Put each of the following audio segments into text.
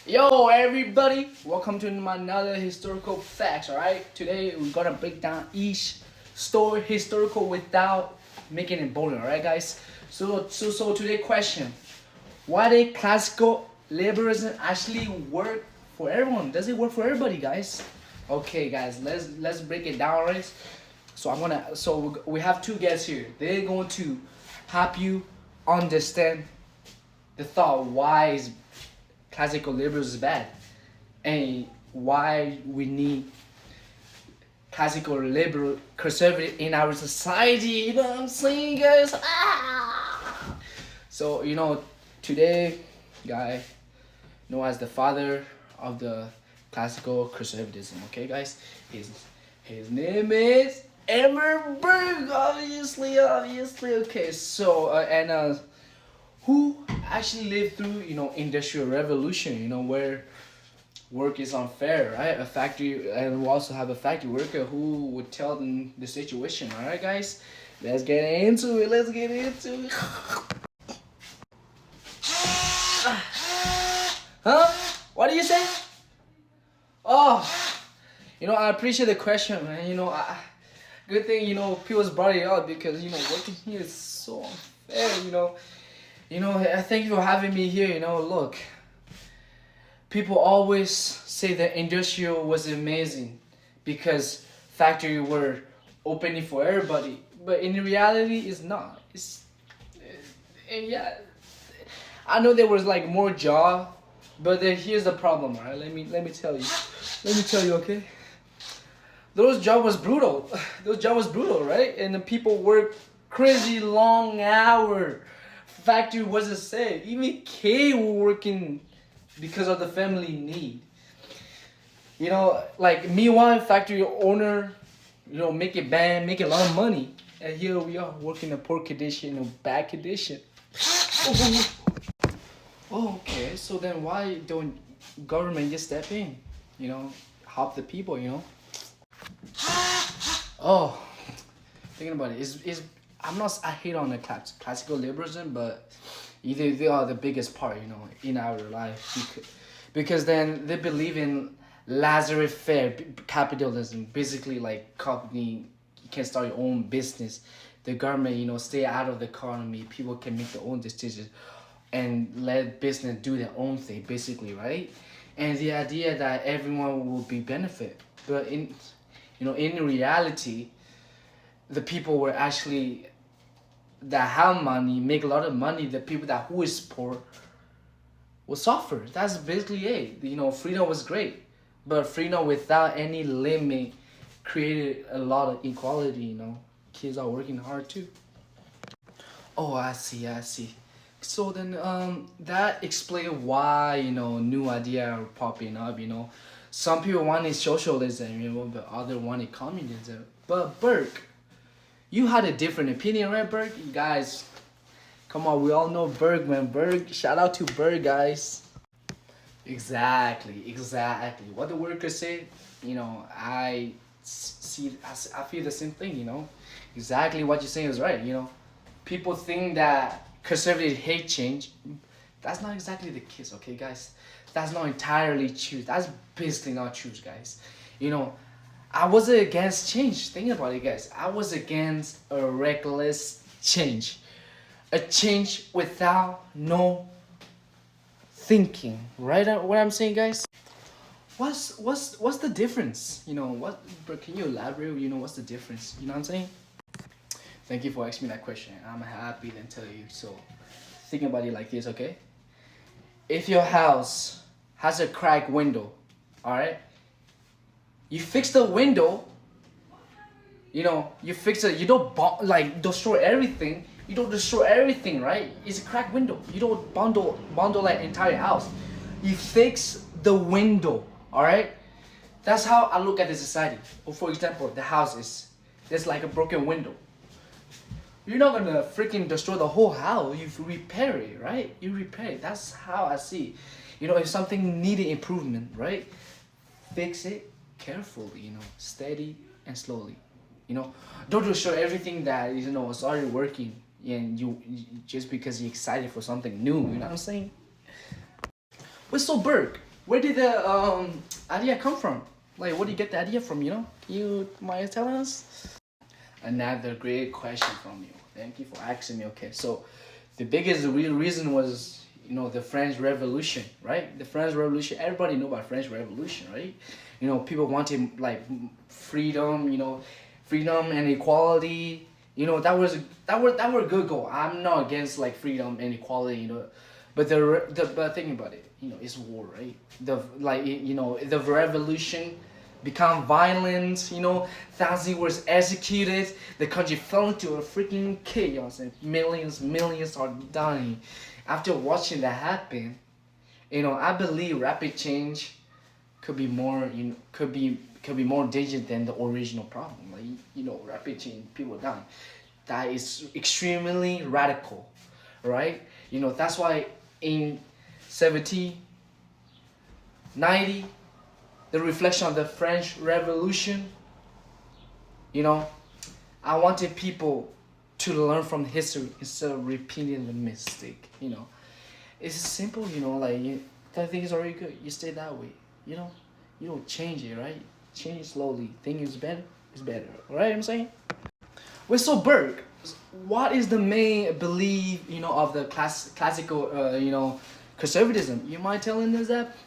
Yo everybody, welcome to another historical facts. Alright, today we're gonna break down each story historical without making it boring. Alright guys, so today question, why did classical liberalism actually work for everyone? Does it work for everybody, guys? Okay guys, let's break it down. Alright, so we have two guests here. They're going to help you understand the thought why is classical liberalism is bad and why we need classical liberal conservative in our society. You know what I'm saying, guys? So today guy known as the father of the classical conservatism. Okay guys, his name is Emmer Berg. Obviously. Okay, so who actually lived through industrial revolution, where work is unfair, right? A factory, and we also have a factory worker who would tell them the situation. All right guys, let's get into it. Huh? What do you say? Oh, I appreciate the question, man. Good thing people's brought it up, because working here is so unfair. I thank you for having me here. Look, people always say that industrial was amazing because factory were opening for everybody, but in reality, it's not. And yeah, I know there was like more job, but then here's the problem. All right, let me tell you. Okay. Those job was brutal. Right? And the people work crazy long hour. Factory wasn't safe. Even K were working because of the family need. Like meanwhile, factory owner, make it make a lot of money, and here we are working in poor condition, bad condition. Okay, so then why don't government just step in? Help the people. Oh, thinking about it, is I hate on the classical liberalism, but either they are the biggest part, in our life, because then they believe in laissez-faire capitalism, basically like company, you can start your own business, the government, stay out of the economy, people can make their own decisions, and let business do their own thing, basically, right? And the idea that everyone will be benefit, but in reality, the people were actually that have money, make a lot of money. The people who is poor will suffer. That's basically it. Freedom was great, but freedom without any limit created a lot of inequality. Kids are working hard too. Oh, I see. So then, that explains why new idea are popping up. Some people wanted socialism, but other wanted communism. But Burke, you had a different opinion, right, Berg? You guys, come on, we all know Berg, man. Berg, shout out to Berg, guys. Exactly. What the workers say, I feel the same thing. Exactly what you're saying is right. People think that conservatives hate change. That's not exactly the case, okay, guys. That's not entirely true. That's basically not true, guys. I wasn't against change. Think about it, guys. I was against a reckless change. A change without no thinking. Right? What I'm saying, guys? What's the difference? But can you elaborate? What's the difference? You know what I'm saying? Thank you for asking me that question. I'm happy to tell you. So think about it like this, okay? If your house has a cracked window, alright? You fix the window, you fix it, you don't destroy everything. You don't destroy everything, right? It's a cracked window. You don't bundle that entire house. You fix the window, alright? That's how I look at the society. Or for example, the house there's like a broken window. You're not gonna freaking destroy the whole house. You repair it, right? You repair it. That's how I see. If something needed improvement, right? Fix it carefully, steady and slowly. Don't destroy everything that was already working, and you just because you're excited for something new. You know what I'm saying? But so Berg, Where did the idea come from? Like, where do you get the idea from? You know, you mind telling us? Another great question from you. Thank you for asking me. Okay, so the biggest real reason was, you know, the French Revolution, right? The French Revolution. Everybody know about French Revolution, right? You know, people wanted like freedom. You know, freedom and equality. You know, that were good goal. I'm not against like freedom and equality. You know, but but think about it. You know, it's war, right? The like you know the revolution become violent. You know, thousands were executed. The country fell into a freaking chaos, and millions are dying. After watching that happen, you know, I believe rapid change could be more. You know, could be more dangerous than the original problem. Like, you know, rapid change, people dying. That is extremely radical, right? You know, that's why in 1790, the reflection of the French Revolution, you know, I wanted people to learn from history instead of repeating the mistake. You know, it's simple. You know, like that thing is already good. You stay that way. You know, you don't change it, right? Change it slowly. Thing is better. It's better. Right? I'm saying. Well, so Berg, what is the main belief, you know, of the classical, you know, conservatism? You mind telling us that?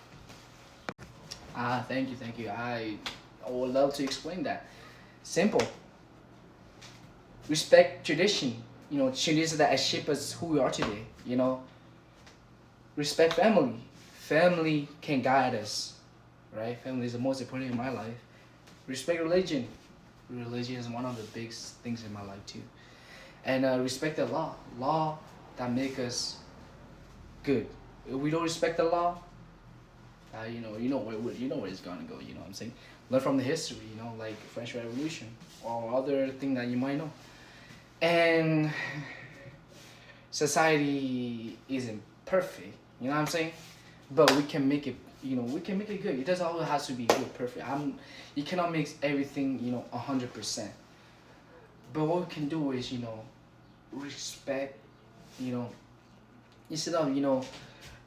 Thank you, thank you. I would love to explain that. Simple. Respect tradition. You know, traditions that shape us who we are today. You know. Respect family. Family can guide us, right? Family is the most important in my life. Respect religion. Religion is one of the big things in my life too. And respect the law. Law that make us good. If we don't respect the law, you know where it's gonna go. You know what I'm saying? Learn from the history. You know, like French Revolution or other thing that you might know. And society isn't perfect. You know what I'm saying? But we can make it. You know, we can make it good. It doesn't always have to be good, perfect. You cannot make everything, you know, 100%. But what we can do is, you know, respect, you know, instead of, you know,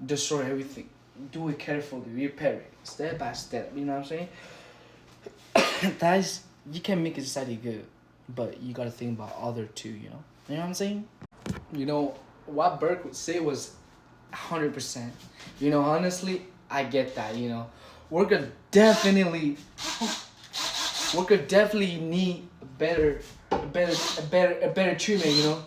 destroy everything. Do it carefully, repair it, step by step. You know what I'm saying? That's you can make a society good, but you gotta think about other too. You know what I'm saying? You know what Burke would say was 100%. You know, honestly, I get that. You know, worker definitely need a better treatment. You know,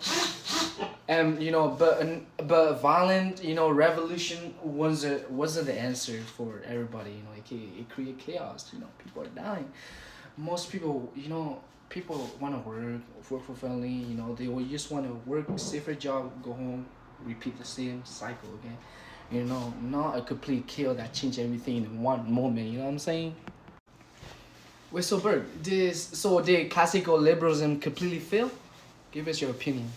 and you know, but violent, you know, revolution wasn't the answer for everybody. You know, it create chaos. You know, people are dying. Most people, you know, people want to work for family. You know, they will just want to work, safer job, go home, repeat the same cycle again. You know, not a complete kill that change everything in one moment. You know what I'm saying? Wait, so Bert, did classical liberalism completely fail? Give us your opinion.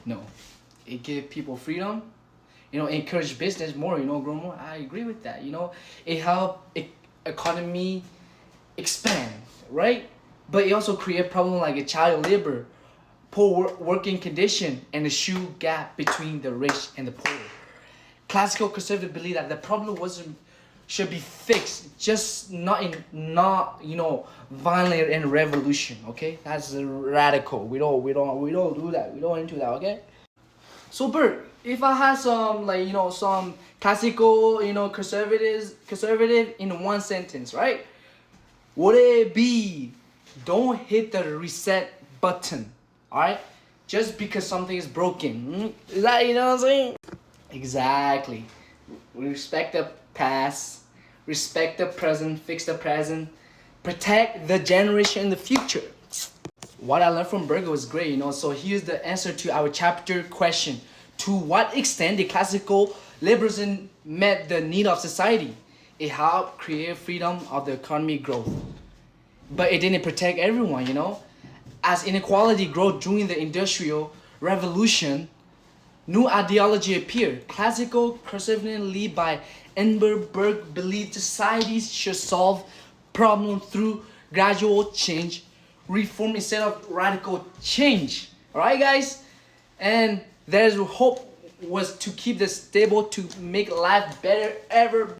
No, it gave people freedom. You know, encourage business more. You know, grow more. I agree with that. You know, it helped economy expand, right? But it also create problem like a child labor, poor working condition, and the shoe gap between the rich and the poor. Classical conservatives believe that the problem should be fixed, just not you know violent and revolution. Okay, that's radical. We don't do that. We don't into that. Okay. So Bert, if I had some like you know some classical you know conservative in one sentence, right? Would it be don't hit the reset button, all right? Just because something is broken. Is that you know what I'm saying? Exactly. We respect the past, respect the present, fix the present, protect the generation in the future. What I learned from Berger was great, you know. So here's the answer to our chapter question. To what extent did classical liberalism met the need of society? It helped create freedom of the economy growth. But it didn't protect everyone, you know. As inequality grew during the Industrial Revolution, new ideology appeared. Classical conservatism led by Edinburgh believed societies should solve problems through gradual change, reform instead of radical change. Alright guys? And there's hope was to keep this stable to make life better ever